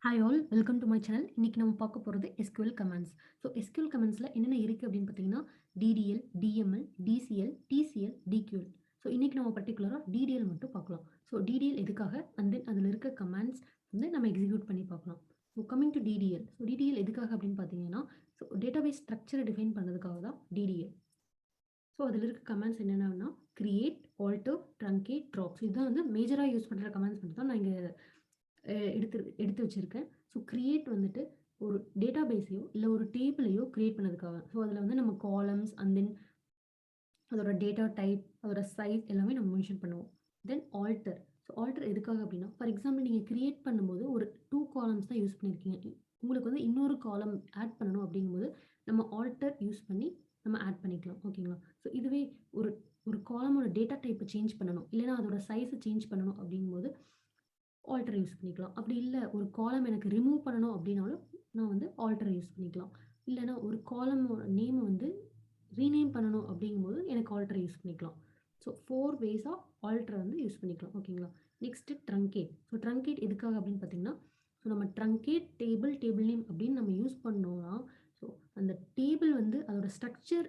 Hi all welcome to my channel. இன்னைக்கு நம்ம பார்க்க போகிறது SQL Commands. ஸோ SQL Commandsல என்னென்ன இருக்குது அப்படின்னு பார்த்தீங்கன்னா DDL, DML, DCL, TCL, DQL. So இன்னைக்கு நம்ம பர்டிகுலராக DDL மட்டும் பார்க்கலாம். ஸோ DDL எதுக்காக அண்ட் தென் அதில் இருக்க கமாண்ட்ஸ் வந்து நம்ம எக்ஸிக்யூட் பண்ணி பார்க்கலாம். So coming to DDL. So DDL எதுக்காக அப்படின்னு பார்த்தீங்கன்னா ஸோ டேட்டாபேஸ் ஸ்ட்ரக்சரை டிஃபைன் பண்ணுறதுக்காக தான் DDL. ஸோ அதில் இருக்க கமாண்ட்ஸ் என்னென்னா கிரியேட், ஆல்டர், ட்ரங்கேட், ட்ராப். இதுதான் வந்து மேஜராக யூஸ் பண்ணுற கமாண்ட்ஸ் மட்டும் தான் நான் இங்கே எடுத்து வச்சுருக்கேன். ஸோ கிரியேட் வந்துட்டு ஒரு டேட்டாபேஸையோ இல்லை ஒரு டேபிளையோ கிரியேட் பண்ணதுக்காக. ஸோ அதில் வந்து நம்ம காலம்ஸ் அண்ட் தென் அதோட டேட்டா டைப், அதோட சைஸ் எல்லாமே நம்ம மென்ஷன் பண்ணுவோம். தென் ஆல்டர். ஸோ ஆல்டர் எதுக்காக அப்படின்னா, ஃபார் எக்ஸாம்பிள் நீங்கள் கிரியேட் பண்ணும்போது ஒரு 2 காலம்ஸ் தான் யூஸ் பண்ணியிருக்கீங்க. உங்களுக்கு வந்து இன்னொரு காலம் ஆட் பண்ணணும் அப்படிங்கும்போது நம்ம ஆல்டர் யூஸ் பண்ணி நம்ம ஆட் பண்ணிக்கலாம். ஓகேங்களா? ஸோ இதுவே ஒரு ஒரு காலமோட டேட்டா டைப்பை சேஞ்ச் பண்ணணும், இல்லைனா அதோட சைஸை சேஞ்ச் பண்ணணும் அப்படிங்கும்போது ஆல்டர் யூஸ் பண்ணிக்கலாம். அப்படி இல்லை ஒரு காலம் எனக்கு ரிமூவ் பண்ணணும் அப்படின்னாலும் நான் வந்து ஆல்டர் யூஸ் பண்ணிக்கலாம். இல்லைனா ஒரு காலமோட நேமை வந்து ரீநேம் பண்ணணும் அப்படிங்கும்போது எனக்கு ஆல்டர் யூஸ் பண்ணிக்கலாம். ஸோ 4 வேஸ் ஆஃப் ஆல்டர் வந்து யூஸ் பண்ணிக்கலாம். ஓகேங்களா? Next truncate. ஸோ ட்ரங்கேட் எதுக்காக அப்படின்னு பார்த்தீங்கன்னா, ஸோ நம்ம ட்ரங்கேட் டேபிள் நேம் அப்படின்னு நம்ம யூஸ் பண்ணோம்னா, ஸோ அந்த டேபிள் வந்து அதோட ஸ்ட்ரக்சர்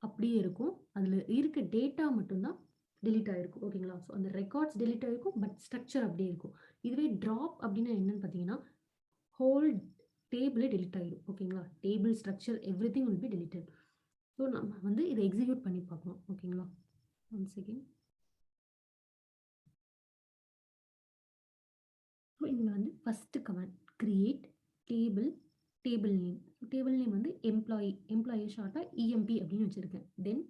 அப்படியே இருக்கும். அதில் இருக்க டேட்டா மட்டும்தான் டெலீட் ஆகிருக்கும். ஓகேங்களா? ஸோ அந்த ரெக்கார்ட்ஸ் டெலீட் ஆகிருக்கும், பட் ஸ்ட்ரக்சர் அப்படியே இருக்கும். இதுவே ட்ராப் அப்படின்னா என்னன்னு பார்த்தீங்கன்னா, ஹோல் டேபிளே டெலீட் ஆகிடும். ஓகேங்களா? Table structure everything will be deleted. So நம்ம வந்து இதை எக்ஸிக்யூட் பண்ணி பார்க்கலாம். ஓகேங்களா? One second. ஸோ இதில் வந்து first command create table name. Table name வந்து எம்ப்ளாயி ஷார்ட்டாக EMP அப்படின்னு வச்சுருக்கேன். தென்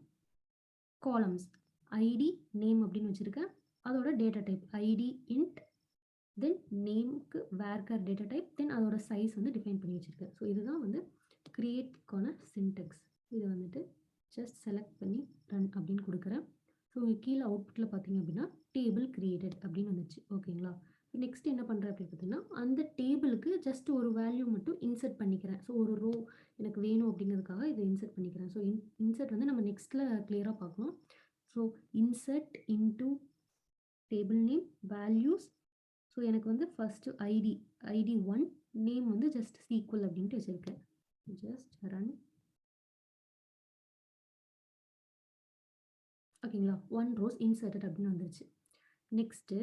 காலம்ஸ் ஐடி நேம் அப்படின்னு வச்சுருக்கேன். அதோட டேட்டா டைப் ஐடி இன்ட், தென் நேமுக்கு வேர்கர் டேட்டா டைப், தென் அதோட சைஸ் வந்து டிஃபைன் பண்ணி வச்சுருக்கேன். ஸோ இதுதான் வந்து கிரியேட்கான சின்டெக்ஸ். இதை வந்துட்டு ஜஸ்ட் செலக்ட் பண்ணி ரன் அப்படின்னு கொடுக்குறேன். ஸோ இங்கே கீழே அவுட்புட்டில் பார்த்தீங்க அப்படின்னா டேபிள் கிரியேட்டட் அப்படின்னு வந்துச்சு. ஓகேங்களா? நெக்ஸ்ட் என்ன பண்ணுறேன் அப்படின்னு பார்த்தீங்கன்னா, அந்த டேபிளுக்கு ஜஸ்ட் ஒரு வேல்யூ மட்டும் இன்சர்ட் பண்ணிக்கிறேன். ஸோ ஒரு ரோ எனக்கு வேணும் அப்படிங்கிறதுக்காக இதை இன்சர்ட் பண்ணிக்கிறேன். ஸோ இன்சர்ட் வந்து நம்ம நெக்ஸ்ட்டில் கிளியராக பார்க்கணும். So insert into table name values. So எனக்கு வந்து ஃபஸ்ட்டு ஐடி 1 நேம் வந்து ஜஸ்ட் SQL அப்படின்ட்டு வச்சுருக்கேன். Just run. ஓகேங்களா? 1 ரோஸ் இன்சர்ட்டட் அப்படின்னு வந்துருச்சு. நெக்ஸ்ட்டு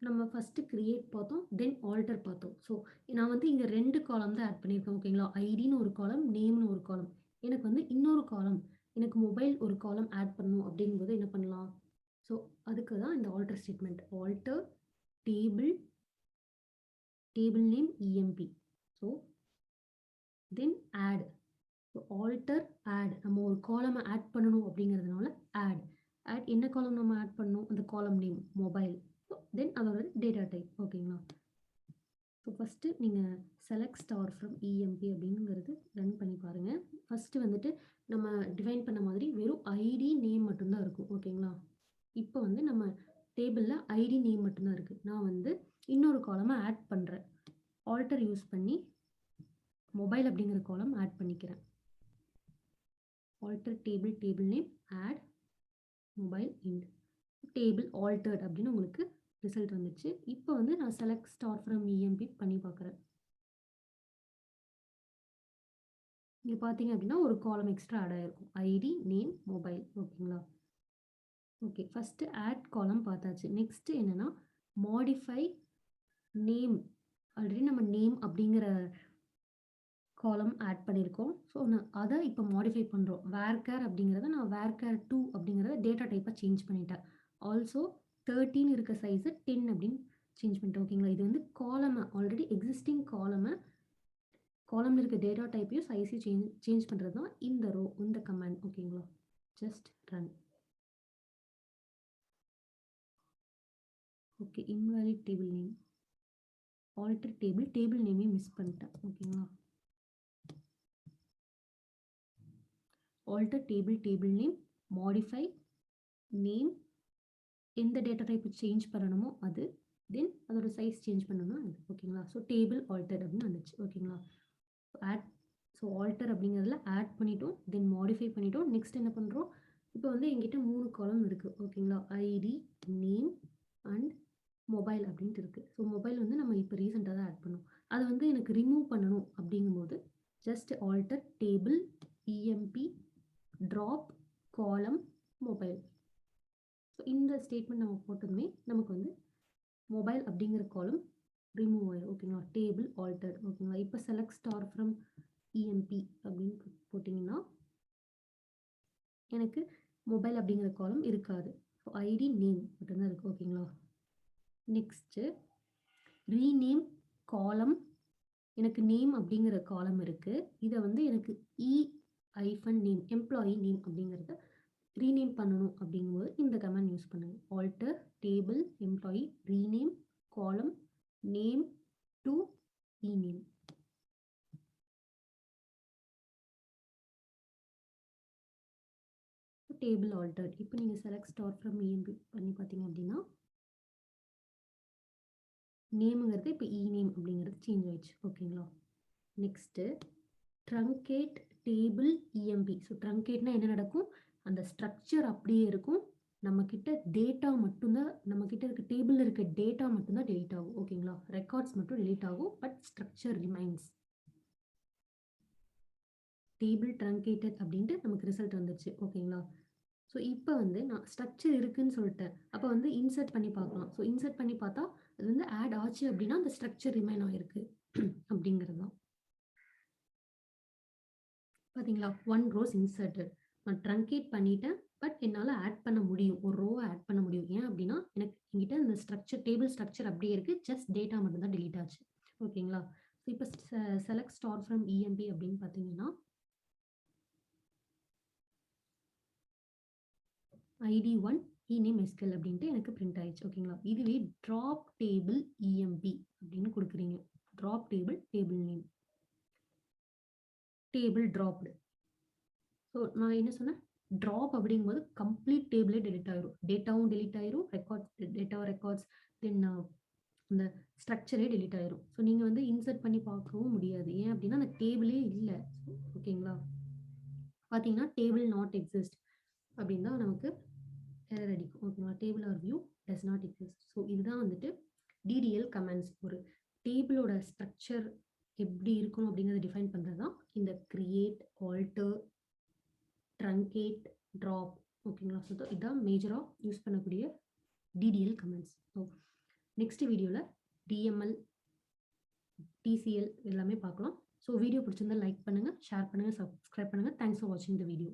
நம்ம ஃபஸ்ட்டு கிரியேட் பார்த்தோம், தென் ஆல்டர் பார்த்தோம். ஸோ நான் வந்து இங்கே 2 காலம் தான் ஆட் பண்ணியிருக்கேன். ஓகேங்களா? ஐடின்னு ஒரு காலம், நேம்னு ஒரு காலம். எனக்கு வந்து இன்னொரு காலம், எனக்கு மொபைல் ஒரு காலம் ஆட் பண்ணணும் அப்படிங்கும்போது என்ன பண்ணலாம்? ஸோ அதுக்கு தான் இந்த alter statement. Alter table name EMP. So then add. So alter add. நம்ம ஒரு காலமை ஆட் பண்ணணும் அப்படிங்கிறதுனால ஆட் என்ன காலம் நம்ம ஆட் பண்ணணும்? அந்த காலம் நேம் மொபைல். ஸோ தென் அதோட டேட்டா டைப். ஓகேங்களா? ஸோ ஃபஸ்ட்டு நீங்கள் செலக்ட் ஸ்டார் ஃப்ரம் EMP அப்படிங்கிறது ரன் பண்ணி பாருங்கள். ஃபஸ்ட்டு வந்துட்டு நம்ம டிஃபைன் பண்ண மாதிரி வெறும் ஐடி நேம் மட்டும்தான் இருக்கும். ஓகேங்களா? இப்போ வந்து நம்ம டேபிளில் ஐடி நேம் மட்டும்தான் இருக்குது. நான் வந்து இன்னொரு காலமை ஆட் பண்ணுறேன். ஆல்டர் யூஸ் பண்ணி மொபைல் அப்படிங்கிற காலம் ஆட் பண்ணிக்கிறேன். Alter table name add mobile int table altered அப்படின்னு உங்களுக்கு ரிசல்ட் வந்துச்சு. இப்போ வந்து நான் செலக்ட் ஸ்டார் ஃப்ரம் EMP பண்ணி பார்க்குறேன். இங்கே பார்த்தீங்க அப்படின்னா ஒரு காலம் எக்ஸ்ட்ரா ஆட் ஆகிருக்கும். ID name mobile. ஓகேங்களா? ஓகே, ஃபஸ்ட்டு ஆட் காலம் பார்த்தாச்சு. நெக்ஸ்ட்டு என்னென்னா மாடிஃபை நேம். ஆல்ரெடி நம்ம நேம் அப்படிங்கிற காலம் ஆட் பண்ணியிருக்கோம். ஸோ நான் அதை இப்போ மாடிஃபை பண்ணுறோம். வேர்கேர் அப்படிங்கிறத நான் வேர்கேர் 2 அப்படிங்கிறத டேட்டா டைப்பாக சேஞ்ச் பண்ணிட்டேன். ஆல்சோ 13 இருக்க சைஸை 10 அப்படின்னு சேஞ்ச் பண்ணிட்டேன். ஓகேங்களா? இது வந்து காலமை ஆல்ரெடி எக்ஸிஸ்டிங் காலமில் இருக்க டேட்டா டைப்பையும் சைஸையும் சேஞ்ச் பண்ணுறது தான் இந்த கமாண்ட். ஓகேங்களா? Just run. Okay, invalid table name. Alter table நேமே மிஸ் பண்ணிட்டேன். ஓகேங்களா? Alter table name, modify name, எந்த டேட்டா டைப் சேஞ்ச் பண்ணணுமோ அது, தென் அதோட சைஸ் சேஞ்ச் பண்ணணும்னா அது. ஓகேங்களா? ஸோ டேபிள் ஆல்டர் அப்படின்னு வந்துச்சு. ஓகேங்களா? ஆல்டர் அப்படிங்கிறதுல ஆட் பண்ணிட்டோம், தென் மாடிஃபை பண்ணிட்டோம். நெக்ஸ்ட் என்ன பண்ணுறோம்? இப்போ வந்து எங்கிட்ட 3 காலம் இருக்குது. ஓகேங்களா? ஐடி, நேம் அண்ட் மொபைல் அப்படின்ட்டு இருக்கு. ஸோ மொபைல் வந்து நம்ம இப்போ ரீசெண்டா தான் ஆட் பண்ணோம். அத வந்து எனக்கு ரிமூவ் பண்ணணும் அப்படிங்கும்போது, ஜஸ்ட் ஆல்டர் டேபிள் இஎம்பி ட்ராப் காலம் மொபைல். ஸோ இந்த ஸ்டேட்மெண்ட் நம்ம போட்டதுமே நமக்கு வந்து மொபைல் அப்படிங்கிற காலம் ரிமூவ் ஆயிடும். ஓகேங்களா? Table alter. ஓகேங்களா? இப்போ செலக்ட் ஸ்டார் ஃப்ரம் இஎம்பி அப்படின்னு போட்டிங்கன்னா எனக்கு மொபைல் அப்படிங்கிற காலம் இருக்காது. ஸோ ஐடி நேம் மட்டும்தான் இருக்கு. ஓகேங்களா? நெக்ஸ்ட்டு ரீநேம் காலம். எனக்கு நேம் அப்படிங்கிற காலம் இருக்கு. இதை வந்து எனக்கு ஐஃபன் நேம் எம்ப்ளாயி நேம் அப்படிங்கிறத ரீநேம் பண்ணணும் அப்படிங்கும்போது இந்த கமெண்ட் யூஸ் பண்ணுங்க. Alter table employee rename column name to ename. Table altered. இப்போ நீங்கள் செலக்ட் ஸ்டார் ஃப்ரம் இஎம்பி பண்ணி பார்த்தீங்க அப்படின்னா நேமுங்கிறது இப்போ நேம் அப்படிங்கிறது சேஞ்ச் ஆயிடுச்சு. ஓகேங்களா? Next truncate table emp. So ட்ரங்கேட்னா என்ன நடக்கும்? அந்த ஸ்ட்ரக்சர் அப்படியே இருக்கும். நம்மக்கிட்ட டேட்டா மட்டும்தான், நம்மக்கிட்ட இருக்க டேபிளில் இருக்க டேட்டா மட்டும்தான் டெலீட் ஆகும். ஓகேங்களா? ரெக்கார்ட்ஸ் மட்டும் டெலீட் ஆகும், but structure remains. Table truncated அப்படின்ட்டு நமக்கு ரிசல்ட் வந்துருச்சு. ஓகேங்களா? ஸோ இப்போ வந்து நான் ஸ்ட்ரக்சர் இருக்குன்னு சொல்லிட்டேன். அப்போ வந்து இன்சர்ட் பண்ணி பார்க்கலாம். ஸோ இன்சர்ட் பண்ணி பார்த்தா அது வந்து ஆட் ஆச்சு அப்படின்னா அந்த ஸ்ட்ரக்சர் ரிமைன் ஆயிருக்கு அப்படிங்கிறது தான். பார்த்தீங்களா? 1 ரோஸ் இன்சர்ட்டட். நான் ட்ரங்கேட் பண்ணிட்டேன். பட் என்னால் ஆட் பண்ண முடியும். ஒரு ரோவை ஆட் பண்ண முடியும். ஏன் அப்படின்னா எனக்கு என்கிட்ட இந்த ஸ்ட்ரக்சர் டேபிள் ஸ்ட்ரக்சர் அப்படியே இருக்கு. ஜஸ்ட் டேட்டா மட்டும் தான் டெலீட் ஆச்சு. ஓகேங்களா? ஸோ இப்போ செலக்ட் ஸ்டார் ஃப்ரம் இஎம்பி அப்படின்னு பார்த்தீங்கன்னா ஐடி 1 இநேம் எஸ்கல் அப்படின்ட்டு எனக்கு பிரிண்ட் ஆயிடுச்சு. ஓகேங்களா? இதுவே ட்ராப் டேபிள் இஎம்பி அப்படின்னு கொடுக்குறீங்க. Drop table table name table dropped. So நான் என்ன சொன்னேன்? ட்ராப் அப்படிங்கும்போது கம்ப்ளீட் டேபிளே டெலிட் ஆயிரும். டேட்டாவும் டெலிட் ஆயிரும். ரெக்கார்ட்ஸ் தென் அந்த ஸ்ட்ரக்சரே டெலிட் ஆயிரும். ஸோ நீங்கள் வந்து இன்சர்ட் பண்ணி பார்க்கவும் முடியாது. ஏன் அப்படின்னா அந்த டேபிளே இல்லை. ஓகேங்களா? பார்த்தீங்கன்னா டேபிள் நாட் எக்ஸிஸ்ட் அப்படின்னு தான் நமக்கு எரர் அடிக்கும். ஓகேங்களா? Table R view does not exist. So இதுதான் வந்துட்டு டிடிஎல் கமெண்ட்ஸ். ஒரு டேபிளோட ஸ்ட்ரக்சர் எப்படி இருக்கணும் அப்படிங்கிறத டிஃபைன் பண்ணுறது தான் இந்த கிரியேட் ஆல்டர் ட்ரங்கேட் ட்ராப். ஓகேங்களா? ஸோ இதுதான் மேஜராக யூஸ் பண்ணக்கூடிய டிடிஎல் கமெண்ட்ஸ். ஸோ நெக்ஸ்ட் வீடியோவில் டிஎம்எல் டிசிஎல் எல்லாமே பார்க்கலாம். ஸோ வீடியோ பிடிச்சிருந்தா லைக் பண்ணுங்கள், ஷேர் பண்ணுங்கள், சப்ஸ்கிரைப் பண்ணுங்கள். தேங்க்ஸ் ஃபார் வாட்சிங் த வீடியோ.